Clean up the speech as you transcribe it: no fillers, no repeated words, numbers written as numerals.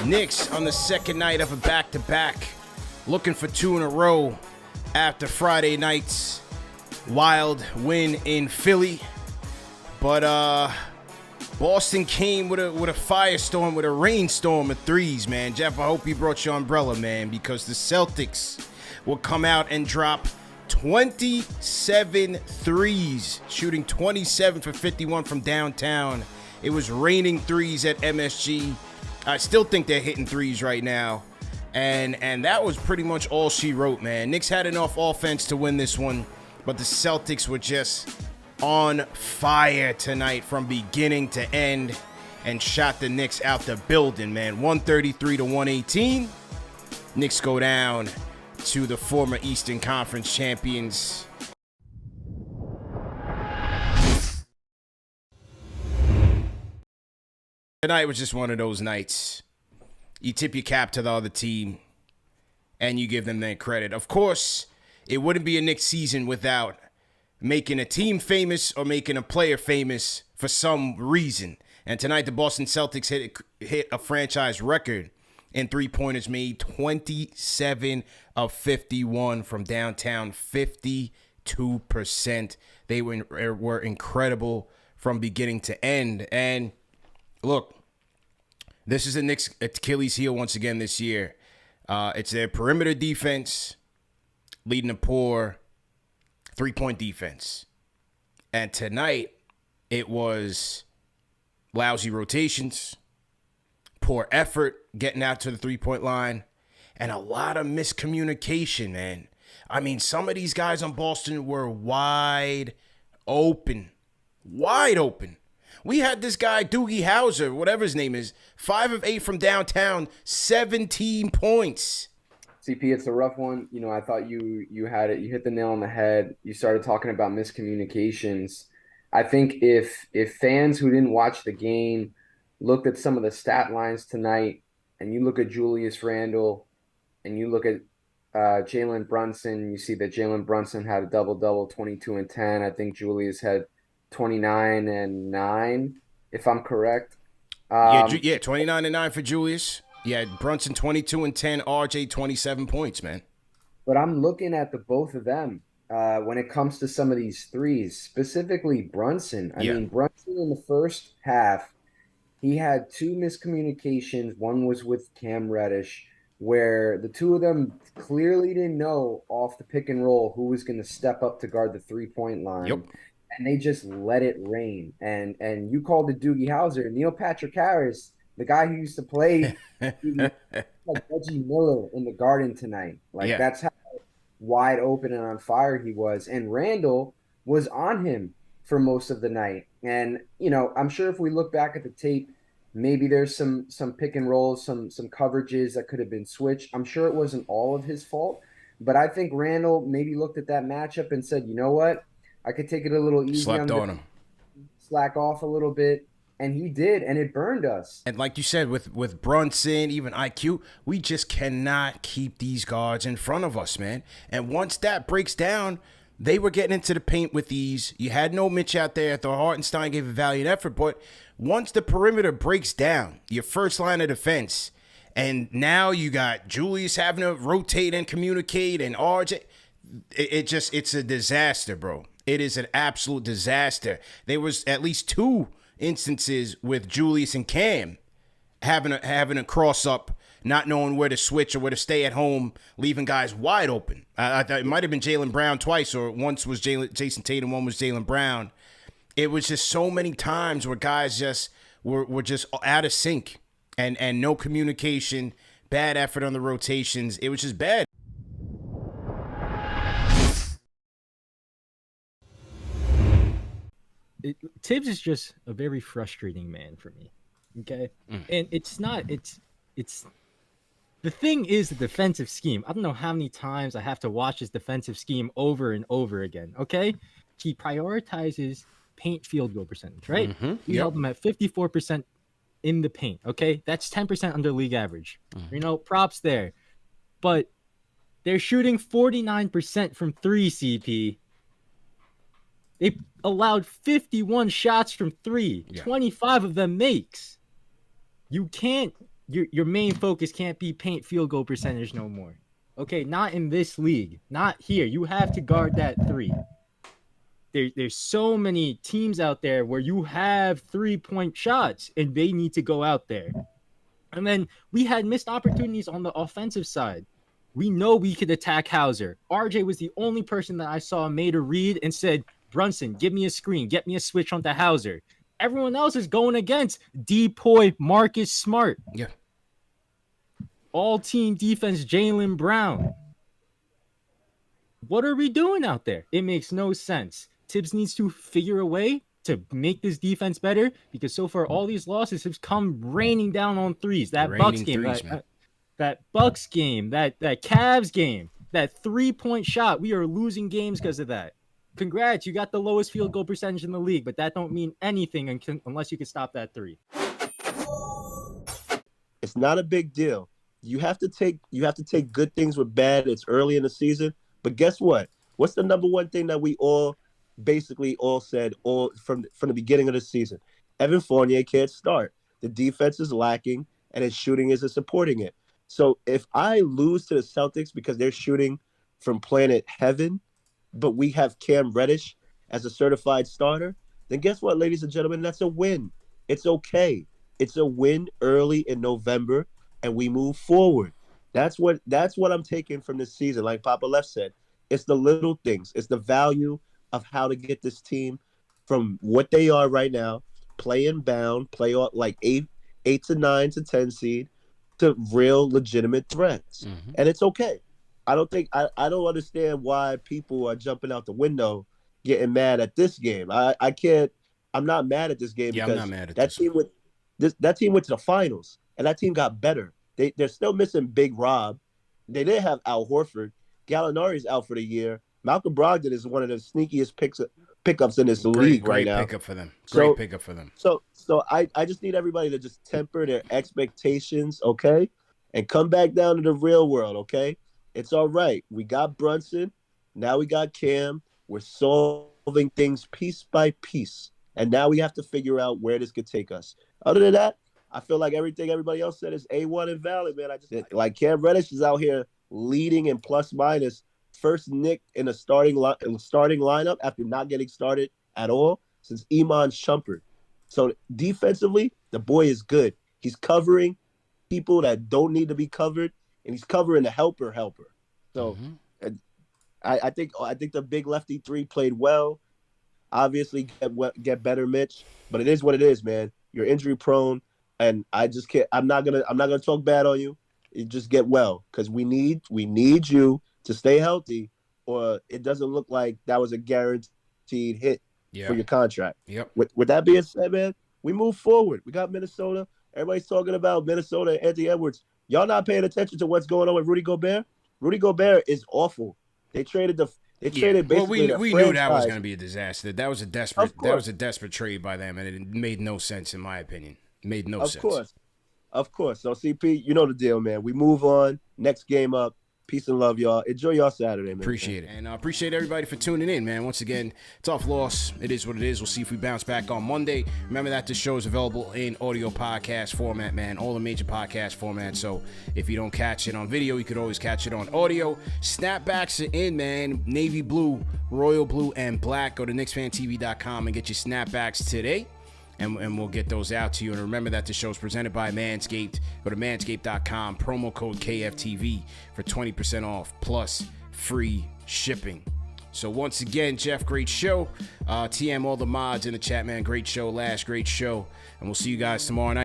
Knicks on the second night of a back-to-back, looking for two in a row after Friday night's wild win in Philly. But Boston came with a firestorm, with a rainstorm of threes, man. Jeff, I hope you brought your umbrella, man, because the Celtics will come out and drop 27 threes, shooting 27 for 51 from downtown. It was raining threes at MSG. I still think they're hitting threes right now. And that was pretty much all she wrote, man. Knicks had enough offense to win this one, but the Celtics were just on fire tonight from beginning to end and shot the Knicks out the building, man. 133-118. Knicks go down to the former Eastern Conference champions. Tonight was just one of those nights. You tip your cap to the other team, and you give them their credit. Of course, it wouldn't be a Knicks season without making a team famous or making a player famous for some reason. And tonight, the Boston Celtics hit a franchise record in three-pointers made, 27 of 51 from downtown, 52%. They were incredible from beginning to end. And look, this is the Knicks' Achilles heel once again this year. It's their perimeter defense leading to poor three-point defense. And tonight, it was lousy rotations, poor effort getting out to the three-point line, and a lot of miscommunication, man. I mean, some of these guys on Boston were wide open. Wide open. We had this guy, Doogie Howser, whatever his name is, 5 of 8 from downtown, 17 points. CP, it's a rough one. You know, I thought you had it. You hit the nail on the head. You started talking about miscommunications. I think if fans who didn't watch the game looked at some of the stat lines tonight, and you look at Julius Randle, and you look at Jalen Brunson, you see that Jalen Brunson had a double-double, 22 and 10. I think Julius had 29 and 9, if I'm correct. 29 and 9 for Julius. Yeah, Brunson 22 and 10, RJ 27 points, man. But I'm looking at the both of them when it comes to some of these threes, specifically Brunson. I mean, Brunson in the first half, he had 2 miscommunications. One was with Cam Reddish, where the two of them clearly didn't know off the pick and roll who was going to step up to guard the three-point line. Yep. And they just let it rain. And you called it Doogie Howser. Neil Patrick Harris, the guy who used to play like Reggie Miller in the Garden tonight. That's how wide open and on fire he was. And Randall was on him for most of the night. And, you know, I'm sure if we look back at the tape, maybe there's some pick and rolls, some coverages that could have been switched. I'm sure it wasn't all of his fault. But I think Randall maybe looked at that matchup and said, you know what? I could take it a little easy. Slept on him. Slack off a little bit. And he did, and it burned us. And like you said, with Brunson, even IQ, we just cannot keep these guards in front of us, man. And once that breaks down, they were getting into the paint with ease. You had no Mitch out there. Thor Hartenstein gave a valiant effort. But once the perimeter breaks down, your first line of defense, and now you got Julius having to rotate and communicate, and RJ, it's a disaster, bro. It is an absolute disaster. There was at least 2 instances with Julius and Cam having a cross up, not knowing where to switch or where to stay at home, leaving guys wide open. I thought it might have been Jaylen Brown twice, or once was Jason Tatum, one was Jaylen Brown. It was just so many times where guys just were just out of sync and no communication, bad effort on the rotations. It was just bad. Tibbs is just a very frustrating man for me. Okay. And it's the thing is the defensive scheme. I don't know how many times I have to watch his defensive scheme over and over again. Okay. He prioritizes paint field goal percentage, right? We held him at 54% in the paint. Okay. That's 10% under league average. You know, props there. But they're shooting 49% from 3, CP. They allowed 51 shots from 3. 25 of them makes. You can't your main focus can't be paint field goal percentage no more. Okay, not in this league. Not here. You have to guard that 3. There's so many teams out there where you have 3-point shots and they need to go out there. And then we had missed opportunities on the offensive side. We know we could attack Hauser. RJ was the only person that I saw made a read and said, Brunson, give me a screen, get me a switch onto Hauser. Everyone else is going against Depoy, Marcus Smart. Yeah. All team defense, Jaylen Brown. What are we doing out there? It makes no sense. Tibbs needs to figure a way to make this defense better, because so far all these losses have come raining down on threes. That Bucks game, that Bucks game, that Cavs game, that 3-point shot. We are losing games because of that. Congrats, you got the lowest field goal percentage in the league, but that don't mean anything unless you can stop that 3. It's not a big deal. You have to take good things with bad. It's early in the season, but guess what? What's the number one thing that we all said from the beginning of the season? Evan Fournier can't start. The defense is lacking, and his shooting isn't supporting it. So if I lose to the Celtics because they're shooting from planet heaven, but we have Cam Reddish as a certified starter, then guess what, ladies and gentlemen? That's a win. It's okay. It's a win early in November, and we move forward. That's what I'm taking from this season. Like Papa Left said, it's the little things. It's the value of how to get this team from what they are right now, playing bound, play like 8 to 9 to 10 seed, to real legitimate threats. Mm-hmm. And it's okay. I don't understand why people are jumping out the window getting mad at this game. I'm not mad at this game because I'm not mad at that team went to the finals and that team got better. They're still missing Big Rob. They didn't have Al Horford. Gallinari's out for the year. Malcolm Brogdon is one of the sneakiest pickups in this league right now. Great pickup for them. Great pickup for them. So I just need everybody to just temper their expectations, okay? And come back down to the real world, okay? It's all right. We got Brunson. Now we got Cam. We're solving things piece by piece. And now we have to figure out where this could take us. Other than that, I feel like everything everybody else said is A1 and valid, man. Like Cam Reddish is out here leading in plus minus. First Knick in a starting lineup after not getting started at all since Iman Shumpert. So defensively, the boy is good. He's covering people that don't need to be covered, and he's covering the helper. So I think the big lefty 3 played well. Obviously, get better, Mitch. But it is what it is, man. You're injury prone, and I just can't. I'm not gonna talk bad on you. You just get well, because we need you to stay healthy, or it doesn't look like that was a guaranteed hit for your contract. Yep. With that being said, man, we move forward. We got Minnesota. Everybody's talking about Minnesota and Anthony Edwards. Y'all not paying attention to what's going on with Rudy Gobert? Rudy Gobert is awful. They traded basically. Well, we knew that was going to be a disaster. That was a desperate trade by them, and it made no sense in my opinion. Made no sense. Of course. So CP, you know the deal, man. We move on. Next game up. Peace and love, y'all. Enjoy y'all Saturday, man. Appreciate it. And I appreciate everybody for tuning in, man. Once again, tough loss. It is what it is. We'll see if we bounce back on Monday. Remember that this show is available in audio podcast format, man. All the major podcast formats. So if you don't catch it on video, you could always catch it on audio. Snapbacks are in, man. Navy blue, royal blue, and black. Go to KnicksFanTV.com and get your snapbacks today. And we'll get those out to you. And remember that the show is presented by Manscaped. Go to manscaped.com, promo code KFTV for 20% off plus free shipping. So once again, Jeff, great show. TM, all the mods in the chat, man. Great show, great show. And we'll see you guys tomorrow night.